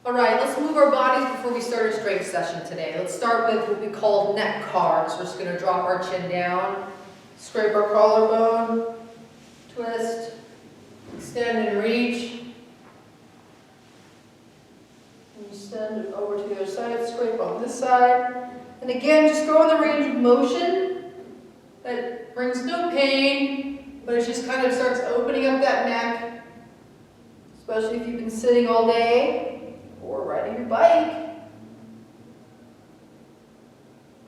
All right, let's move our bodies before we start our strength session today. Let's start with what we call neck carves. We're just going to drop our chin down, scrape our collarbone, twist, extend and reach. And you send it over to the other side, scrape on this side. And again, just go in the range of motion. That brings no pain, but it just kind of starts opening up that neck, especially if you've been sitting all day or riding your bike.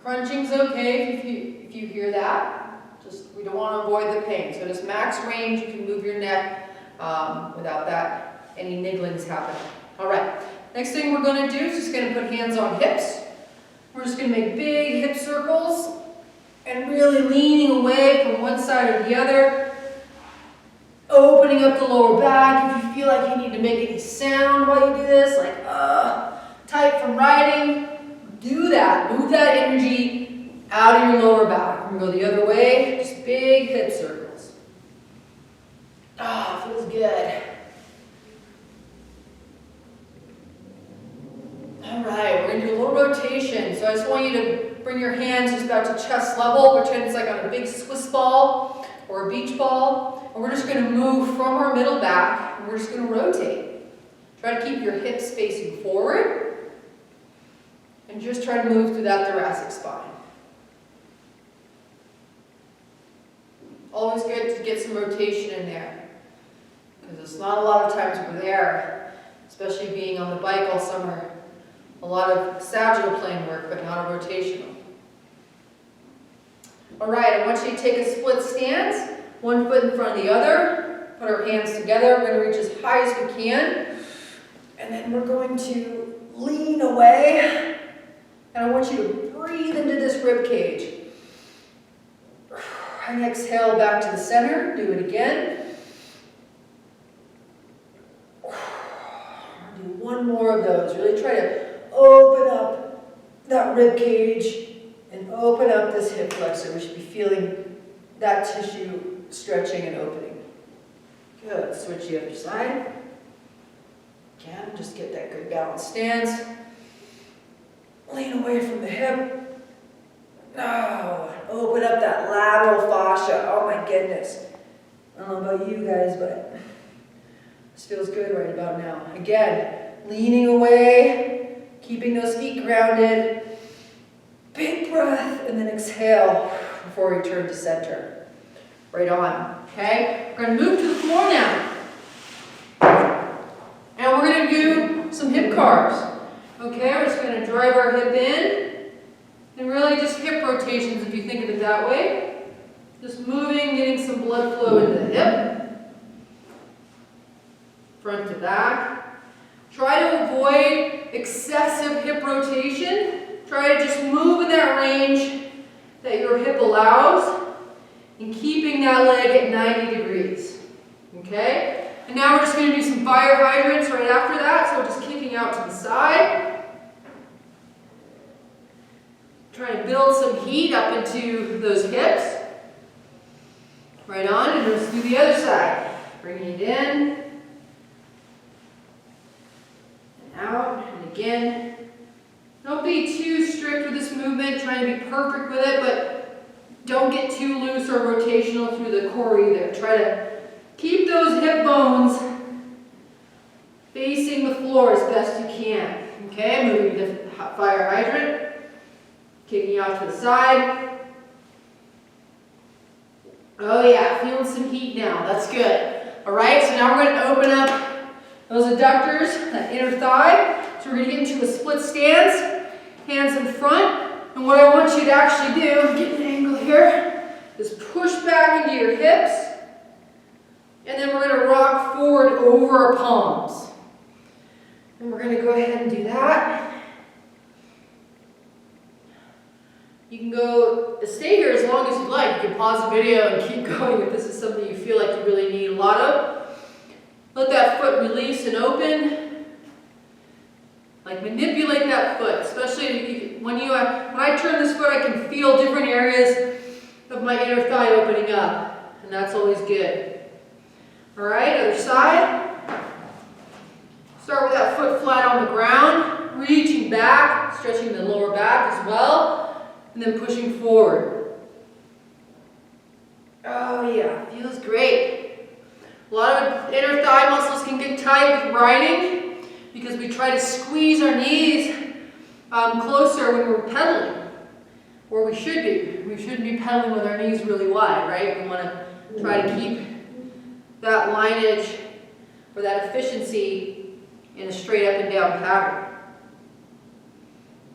Crunching's okay if you hear that. Just we don't want to avoid the pain. So just max range, you can move your neck without that any nigglings happening. All right. Next thing we're going to do is just going to put hands on hips. We're just going to make big hip circles and really leaning away from one side or the other. Opening up the lower back. If you feel like you need to make any sound while you do this, like tight from riding, do that. Move that energy out of your lower back. We're going to go the other way. Just big hip circles. Feels good. All right, we're going to do a little rotation. So I just want you to bring your hands just about to chest level. Pretend it's like on a big Swiss ball or a beach ball. And we're just going to move from our middle back, and we're just going to rotate. Try to keep your hips facing forward, and just try to move through that thoracic spine. Always good to get some rotation in there, because it's not a lot of times we're there, especially being on the bike all summer. A lot of sagittal plane work, but not a rotational. All right, I want you to take a split stance. One foot in front of the other. Put our hands together. We're going to reach as high as we can. And then we're going to lean away. And I want you to breathe into this rib cage. And exhale back to the center. Do it again. Do one more of those. Really try to open up that rib cage and open up this hip flexor. We should be feeling that tissue stretching and opening. Good. Switch the other side. Again, just get that good balanced stance. Lean away from the hip. Open up that lateral fascia. Oh my goodness. I don't know about you guys, but this feels good right about now. Again, leaning away, keeping those feet grounded. Big breath, and then exhale before we return to center. Right on, okay? We're going to move to the floor now. And we're going to do some hip carves. Okay, we're just going to drive our hip in. And really just hip rotations if you think of it that way. Just moving, getting some blood flow into the hip. Front to back. Try to avoid excessive hip rotation. Try to just move in that range that your hip allows. And keeping that leg at 90 degrees, okay? And now we're just going to do some fire hydrants right after that, so we're just kicking out to the side. Trying to build some heat up into those hips. Right on, and let's do the other side. Bringing it in, and out, and again. Don't be too strict with this movement, trying to be perfect with it, but don't get too loose or rotational through the core either. Try to keep those hip bones facing the floor as best you can. Okay, moving to the fire hydrant. Kicking out to the side. Oh yeah, feeling some heat now. That's good. All right, so now we're going to open up those adductors, that inner thigh. So we're going to get into a split stance. Hands in front. And what I want you to actually do, get an angle here, is push back into your hips. And then we're going to rock forward over our palms. And we're going to go ahead and do that. You can stay here as long as you'd like. You can pause the video and keep going if this is something you feel like you really need a lot of. Let that foot release and open. Like manipulate that foot, especially when I turn this foot, I can feel different areas of my inner thigh opening up, and that's always good. All right, other side. Start with that foot flat on the ground, reaching back, stretching the lower back as well, and then pushing forward. Oh yeah, feels great. A lot of inner thigh muscles can get tight with riding because we try to squeeze our knees closer when we're pedaling, or we should be. We shouldn't be pedaling with our knees really wide, right? We want to try to keep that lineage or that efficiency in a straight up and down pattern.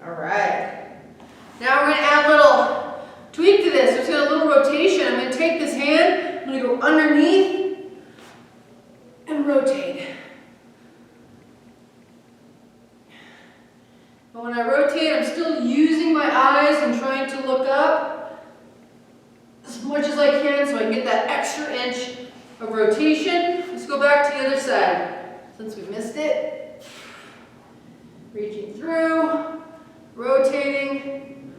All right. Now we're going to add a little tweak to this. There's a little rotation. I'm going to take this hand, I'm going to go underneath and rotate. But when I rotate, I'm still using my eyes and trying to look up as much as I can so I can get that extra inch of rotation. Let's go back to the other side. Since we missed it, reaching through, rotating.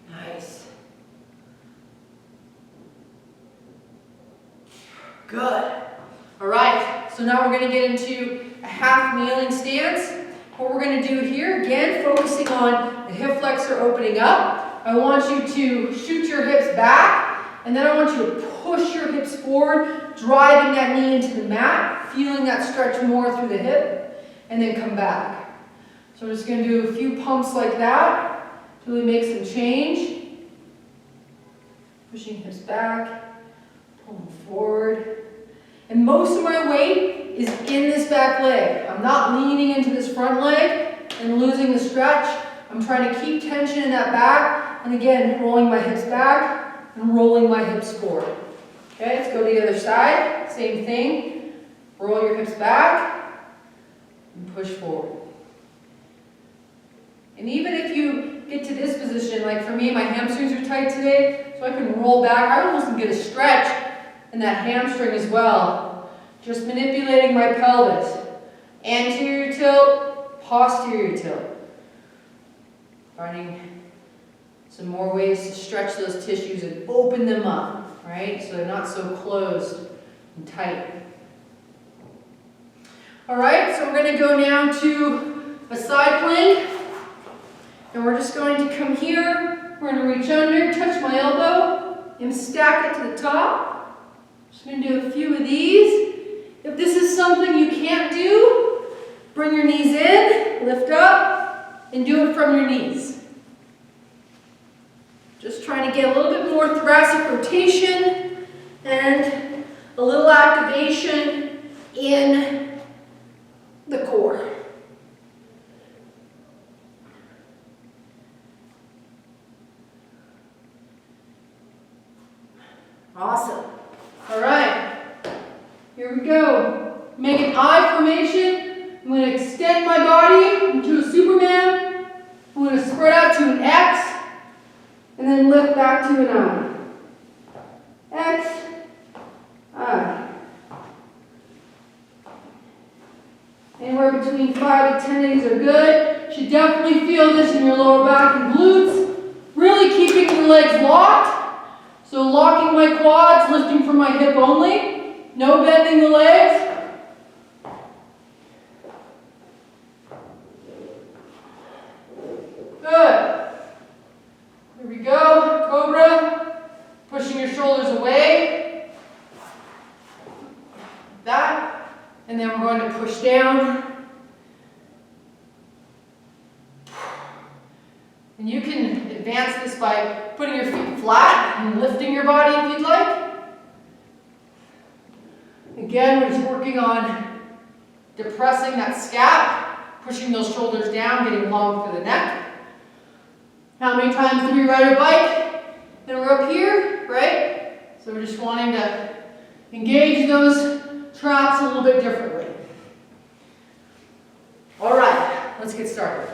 Nice. Good. All right, so now we're going to get into a half kneeling stance. What we're going to do here, again, focusing on the hip flexor opening up. I want you to shoot your hips back, and then I want you to push your hips forward, driving that knee into the mat, feeling that stretch more through the hip, and then come back. So we're just going to do a few pumps like that to really make some change. Pushing hips back, pulling forward. And most of my weight is in this back leg. I'm not leaning into this front leg and losing the stretch. I'm trying to keep tension in that back, and again, rolling my hips back and rolling my hips forward. Okay, let's go to the other side. Same thing. Roll your hips back and push forward. And even if you get to this position, like for me, my hamstrings are tight today, so I can roll back. I almost get a stretch in that hamstring as well. Just manipulating my pelvis. Anterior tilt, posterior tilt. Finding some more ways to stretch those tissues and open them up, right? So they're not so closed and tight. All right, so we're going to go now to a side plank. And we're just going to come here. We're going to reach under, touch my elbow, and stack it to the top. Just going to do a few of these. If this is something you can't do, bring your knees in, lift up, and do it from your knees. Just trying to get a little bit more thoracic rotation and a little activation in the core. Awesome. All right. Here we go. Make an I formation. I'm going to extend my body into a Superman. I'm going to spread out to an X. And then lift back to an I. X, I. Anywhere between 5 to 10 of these are good. Should definitely feel this in your lower back and glutes. Really keeping your legs locked. So locking my quads, lifting from my hip only. No bending the legs. Good. Here we go, Cobra, pushing your shoulders away, that, and then we're going to push down. And you can advance this by putting your feet flat and lifting your body if you'd like. Again, we're just working on depressing that scap, pushing those shoulders down, getting long through the neck. How many times do we ride a bike? And we're up here, right? So we're just wanting to engage those traps a little bit differently. All right, let's get started.